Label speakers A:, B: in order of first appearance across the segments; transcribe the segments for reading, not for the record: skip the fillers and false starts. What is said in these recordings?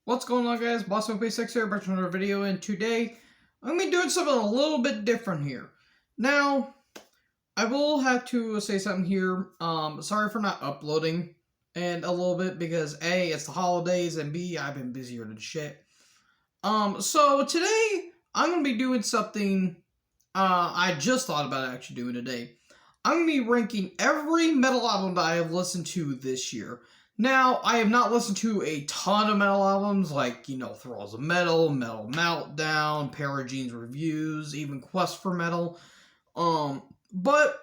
A: What's going on, guys? BossMoP6 here, back to another video, and today I'm going to be doing something a little bit different here. Now, I will have to say something here. Sorry for not uploading and a little bit because A, it's the holidays, and B, I've been busier than shit. So today I'm going to be doing something I just thought about actually doing today. I'm going to be ranking every metal album that I have listened to this year. Now, I have not listened to a ton of metal albums, like, Thralls of Metal, Metal Meltdown, Paragene's Reviews, even Quest for Metal. But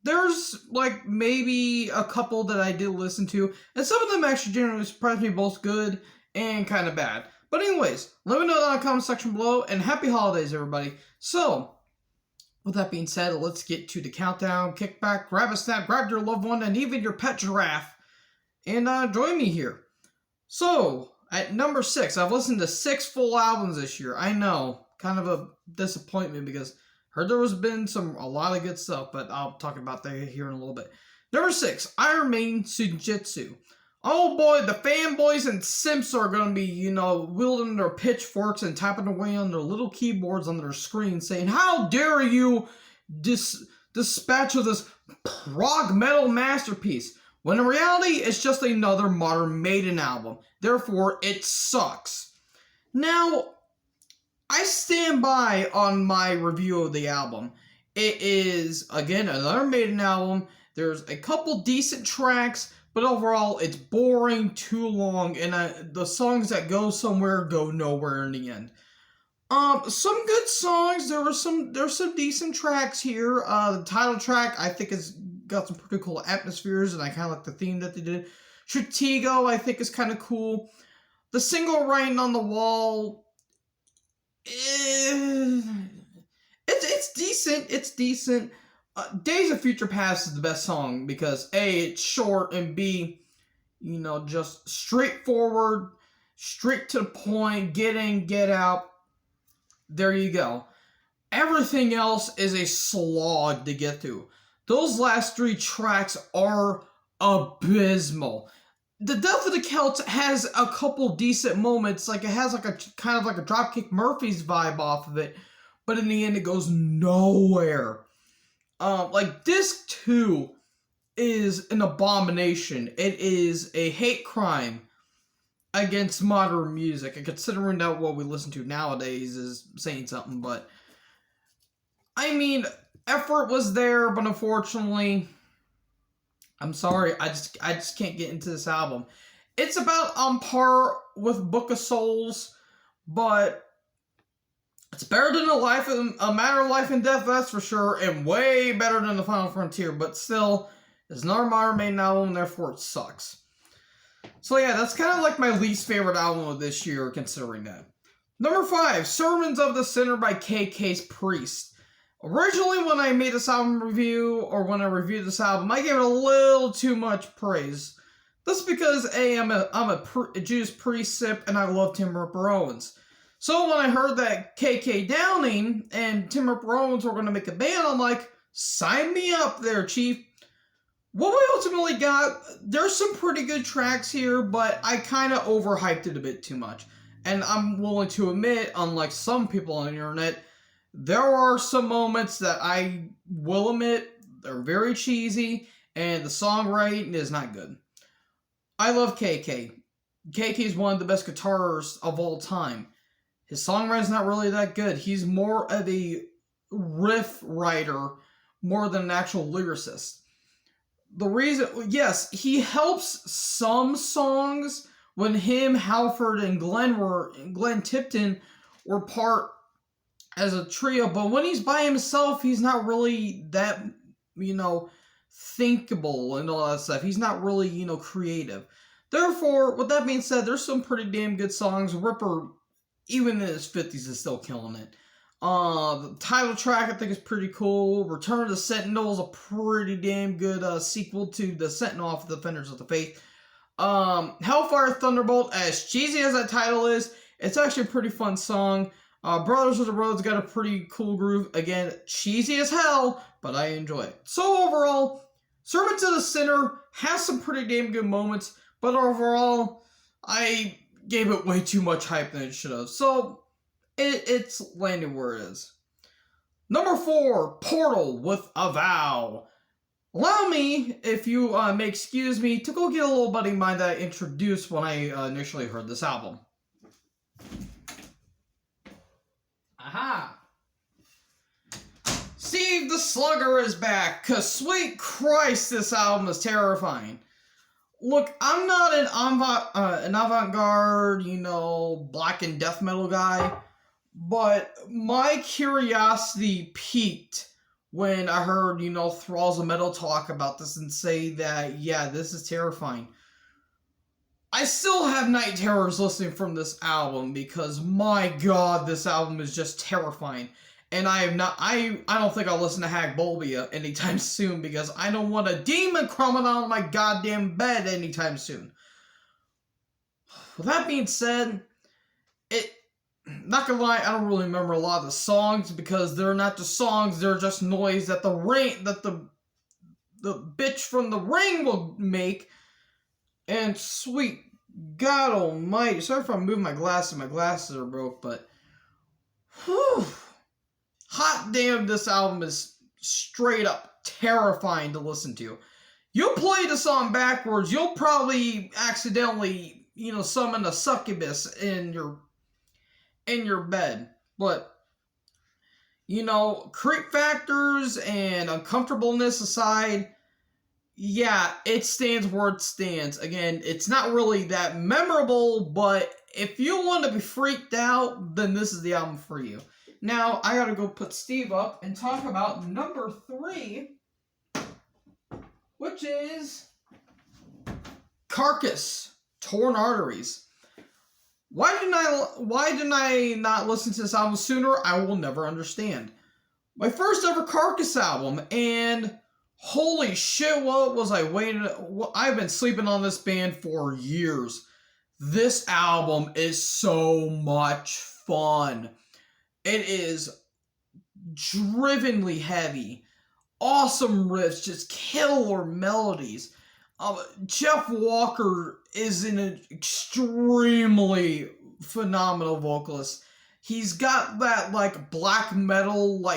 A: there's, like, maybe a couple that I did listen to, and some of them actually generally surprised me, both good and kind of bad. But anyways, let me know down in the comment section below, and happy holidays, everybody. So, with that being said, let's get to the countdown. Kick back, grab a snack, grab your loved one, and even your pet giraffe, and join me here. So, at number 6, I've listened to 6 full albums this year. I know, kind of a disappointment because I heard there was been a lot of good stuff, but I'll talk about that here in a little bit. Number 6, Iron Maiden Sujitsu. Oh boy, the fanboys and simps are going to be, wielding their pitchforks and tapping away on their little keyboards on their screen saying, "How dare you dispatch of this prog metal masterpiece?" When in reality, it's just another modern Maiden album. Therefore, it sucks. Now, I stand by on my review of the album. It is, again, another Maiden album. There's a couple decent tracks, but overall, it's boring, too long, and the songs that go somewhere go nowhere in the end. Some good songs. There's some decent tracks here. The title track, I think, is got some pretty cool atmospheres, and I kind of like the theme that they did. Stratego, I think, is kind of cool. The single Writing on the Wall, it's decent. It's decent. Days of Future Past is the best song because A, it's short, and B, just straightforward, straight to the point, get in, get out. There you go. Everything else is a slog to get through. Those last 3 tracks are abysmal. The Death of the Celts has a couple decent moments, like it has like a kind of like a Dropkick Murphys vibe off of it, but in the end it goes nowhere. Like Disc 2 is an abomination. It is a hate crime against modern music, and considering that what we listen to nowadays is saying something, but I mean, effort was there, but unfortunately, I'm sorry, I just can't get into this album. It's about on par with Book of Souls, but it's better than A Matter of Life and Death, that's for sure, and way better than The Final Frontier, but still, it's not a modern Maiden album, therefore it sucks. So yeah, that's kind of like my least favorite album of this year, considering that. Number 5, Sermons of the Sinner by KK's Priest. Originally, when I made this album review, or when I reviewed this album, I gave it a little too much praise. That's because A, I'm a Judas Priest sip, and I love Tim Ripper Owens. So when I heard that KK Downing and Tim Ripper Owens were going to make a band, I'm like, sign me up there, Chief. What we ultimately got, there's some pretty good tracks here, but I kind of overhyped it a bit too much. And I'm willing to admit, unlike some people on the internet, there are some moments that I will admit they're very cheesy, and the songwriting is not good. I love KK. KK is one of the best guitarists of all time. His songwriting's not really that good. He's more of a riff writer more than an actual lyricist. The reason, yes, he helps some songs when him, Halford, and Glenn Tipton were part as a trio, but when he's by himself, he's not really that, thinkable and all that stuff. He's not really, creative. Therefore, with that being said, there's some pretty damn good songs. Ripper, even in his 50s, is still killing it. The title track, I think, is pretty cool. Return of the Sentinel is a pretty damn good sequel to the Sentinel off the Defenders of the Faith. Hellfire Thunderbolt, as cheesy as that title is, it's actually a pretty fun song. Brothers of the Road's got a pretty cool groove. Again, cheesy as hell, but I enjoy it. So overall, Sermon to the Sinner has some pretty damn good moments, but overall, I gave it way too much hype than it should have. So it's landing where it is. Number 4, Portal with a Vow. Allow me, if you may excuse me, to go get a little buddy of mine that I introduced when I initially heard this album. Aha! Steve the Slugger is back, cause sweet Christ, this album is terrifying. Look, I'm not an avant-garde, black and death metal guy, but my curiosity peaked when I heard, Thralls of Metal talk about this and say that, yeah, this is terrifying. I still have night terrors listening from this album because, my God, this album is just terrifying. And I don't think I'll listen to Hagbulbia anytime soon because I don't want a demon crawling on my goddamn bed anytime soon. With that being said, not gonna lie, I don't really remember a lot of the songs because they're not just songs, they're just noise that the bitch from the ring will make. And sweet God almighty, sorry if I'm moving my glasses are broke, but whew. Hot damn, this album is straight up terrifying to listen to. You'll play the song backwards, you'll probably accidentally, summon a succubus in your bed. But, creep factors and uncomfortableness aside, yeah, it stands where it stands. Again, it's not really that memorable, but if you want to be freaked out, then this is the album for you. Now, I gotta go put Steve up and talk about number 3, which is Carcass, Torn Arteries. Why didn't I not listen to this album sooner? I will never understand. My first ever Carcass album, and holy shit, what was I waiting? I've been sleeping on this band for years. This album is so much fun. It is drivenly heavy, awesome riffs, just killer melodies. Jeff Walker is an extremely phenomenal vocalist. He's got that black metal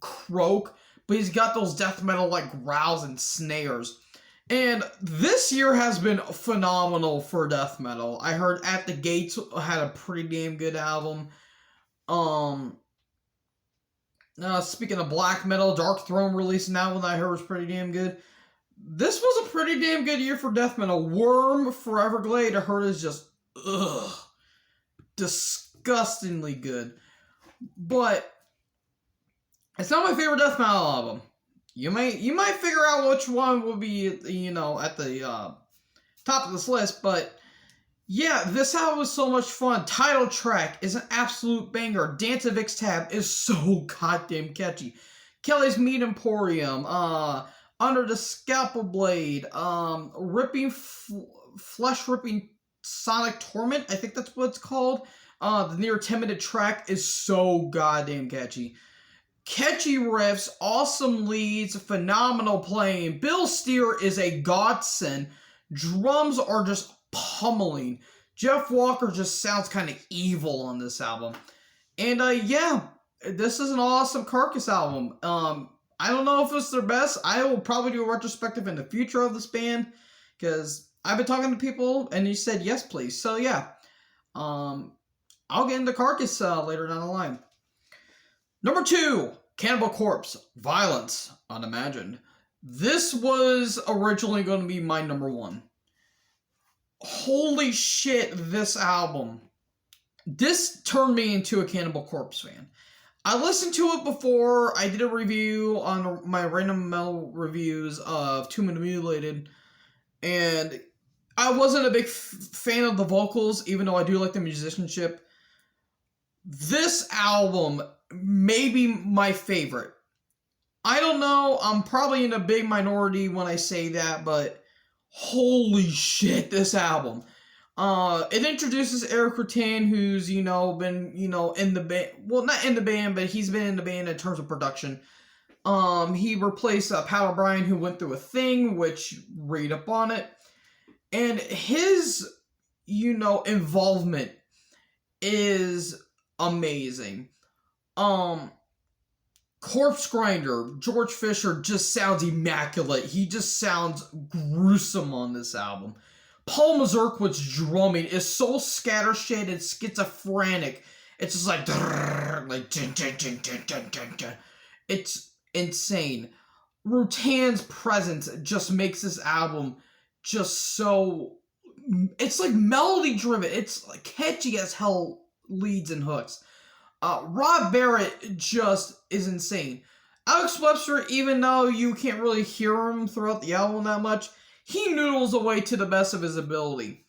A: croak, but he's got those death metal growls and snares. And this year has been phenomenal for death metal. I heard At the Gates had a pretty damn good album. Speaking of black metal, Dark Throne released an album that I heard was pretty damn good. This was a pretty damn good year for death metal. Worm, Forever Glade, I heard is just, disgustingly good. But it's not my favorite death metal album. You might figure out which one will be, at the top of this list, but yeah, this album was so much fun. Title track is an absolute banger. Dance of Ixtab is so goddamn catchy. Kelly's Meat Emporium, Under the Scalpel Blade, Flesh-Ripping Sonic Torment, I think that's what it's called. The Near 10-minute track is so goddamn catchy. Catchy riffs, awesome leads, phenomenal playing. Bill Steer is a godsend. Drums are just pummeling. Jeff Walker just sounds kind of evil on this album. And yeah, this is an awesome Carcass album. I don't know if it's their best. I will probably do a retrospective in the future of this band because I've been talking to people and you said yes please. So yeah, I'll get into Carcass later down the line. Number 2, Cannibal Corpse, Violence Unimagined. This was originally going to be my number 1. Holy shit, this album. This turned me into a Cannibal Corpse fan. I listened to it before. I did a review on my Random Metal reviews of Tomb of the Mutilated, and I wasn't a big fan of the vocals, even though I do like the musicianship. This album may be my favorite. I don't know, I'm probably in a big minority when I say that, but holy shit, this album. It introduces Eric Rutan, who's, been, in the band, well, not in the band, but he's been in the band in terms of production. He replaced Pat O'Brien, who went through a thing, which read up on it. And his, involvement is amazing. Corpse Grinder, George Fisher just sounds immaculate. He just sounds gruesome on this album. Paul Mazurkowitz drumming is so scattershot and schizophrenic. It's just like dun, dun, dun, dun, dun, dun, dun. It's insane. Rutan's presence just makes this album just so... It's like melody driven. It's like catchy as hell leads and hooks. Rob Barrett just is insane. Alex Webster, even though you can't really hear him throughout the album that much, he noodles away to the best of his ability.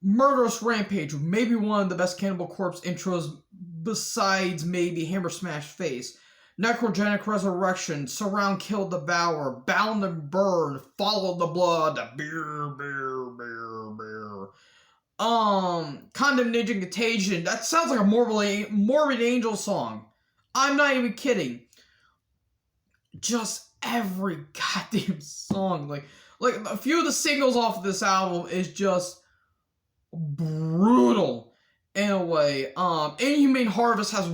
A: Murderous Rampage, maybe one of the best Cannibal Corpse intros besides maybe Hammer Smash Face. Necrogenic Resurrection, Surround, Kill, Devour, Bound and Burn, Follow the Blood, beer. Condemnation Contagion, that sounds like a Morbid Angel song. I'm not even kidding. Just every goddamn song, like a few of the singles off of this album is just brutal in a way. Inhumane Harvest has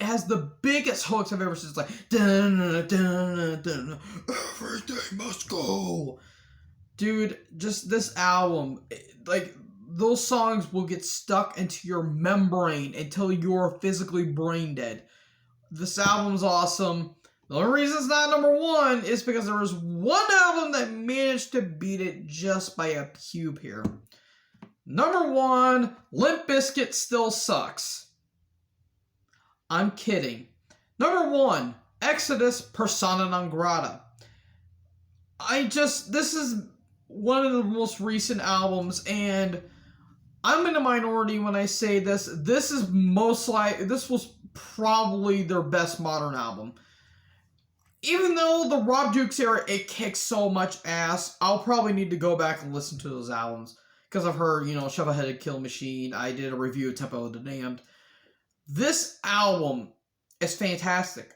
A: has the biggest hooks I've ever seen. It's like dun, dun, dun, dun, everything must go. Dude, just this album, like, those songs will get stuck into your membrane until you're physically brain dead. This album's awesome. The only reason it's not number one is because there was one album that managed to beat it just by a cube here. Number one, Limp Bizkit Still Sucks. I'm kidding. Number one, Exodus, Persona Non Grata. This is one of the most recent albums, and I'm in a minority when I say this. This was probably their best modern album. Even though the Rob Dukes era, it kicks so much ass, I'll probably need to go back and listen to those albums. Because I've heard, Shovelheaded Kill Machine. I did a review of Tempo of the Damned. This album is fantastic.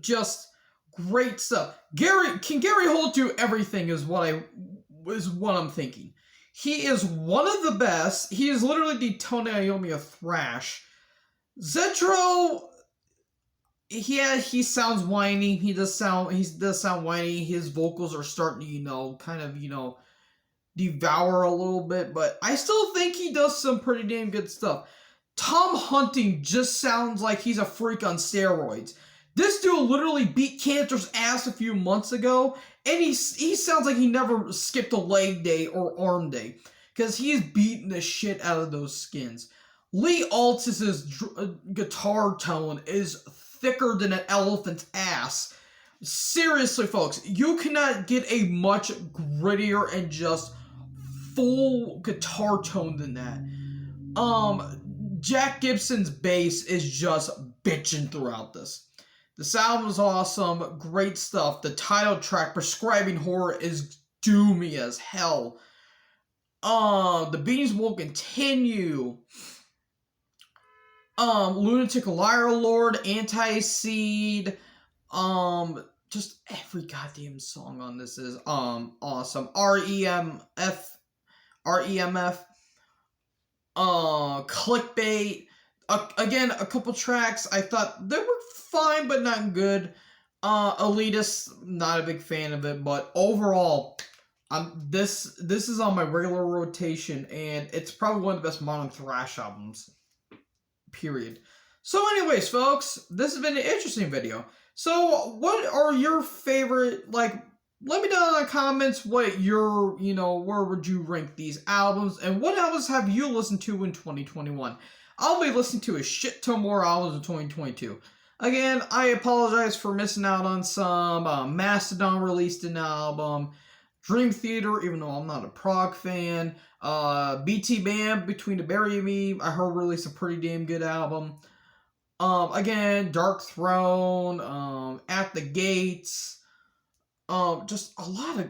A: Just great stuff. Can Gary Holt do everything is what I'm thinking. He is one of the best. He is literally the Tony Iommi of thrash. Zetro, he sounds whiny. He does sound whiny. His vocals are starting to, devour a little bit, but I still think he does some pretty damn good stuff. Tom Hunting just sounds like he's a freak on steroids. This dude literally beat Cantor's ass a few months ago, and he sounds like he never skipped a leg day or arm day, because he's beating the shit out of those skins. Lee Altus's guitar tone is thicker than an elephant's ass. Seriously, folks, you cannot get a much grittier and just full guitar tone than that. Jack Gibson's bass is just bitching throughout this. This album is awesome, great stuff. The title track, Prescribing Horror, is doomy as hell. The Beatings Will Continue. Lunatic Liar Lord, Anti-Seed. Just every goddamn song on this is awesome. REMF. Clickbait. Again, a couple tracks I thought they were fine but not good. Elitist, not a big fan of it, but overall, this is on my regular rotation, and it's probably one of the best modern thrash albums. Period. So anyways, folks, this has been an interesting video. So what are your favorite, let me know in the comments what your, where would you rank these albums, and what albums have you listened to in 2021? I'll be listening to a shit ton more albums in 2022. Again, I apologize for missing out on some. Mastodon released an album. Dream Theater, even though I'm not a prog fan. BT Bam, Between the Bury and Me, I heard released a pretty damn good album. Again, Dark Throne, At the Gates. Just a lot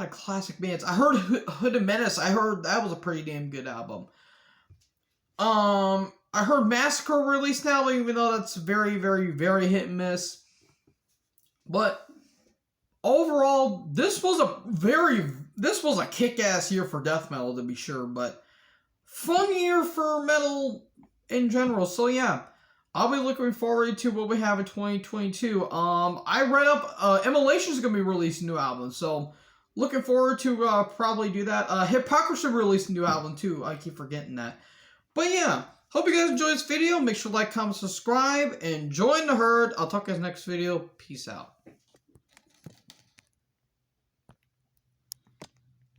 A: of classic bands. I heard Hood of Menace. I heard that was a pretty damn good album. I heard Massacre released now, even though that's very, very, very hit and miss. But overall, this was a very, this was a kick-ass year for death metal, to be sure, but fun year for metal in general. So yeah, I'll be looking forward to what we have in 2022. I read up Immolation is going to be releasing a new album, so looking forward to probably do that. Hypocrisy released a new album too. I keep forgetting that. But yeah, hope you guys enjoyed this video. Make sure to like, comment, subscribe, and join the herd. I'll talk to you guys next video. Peace out.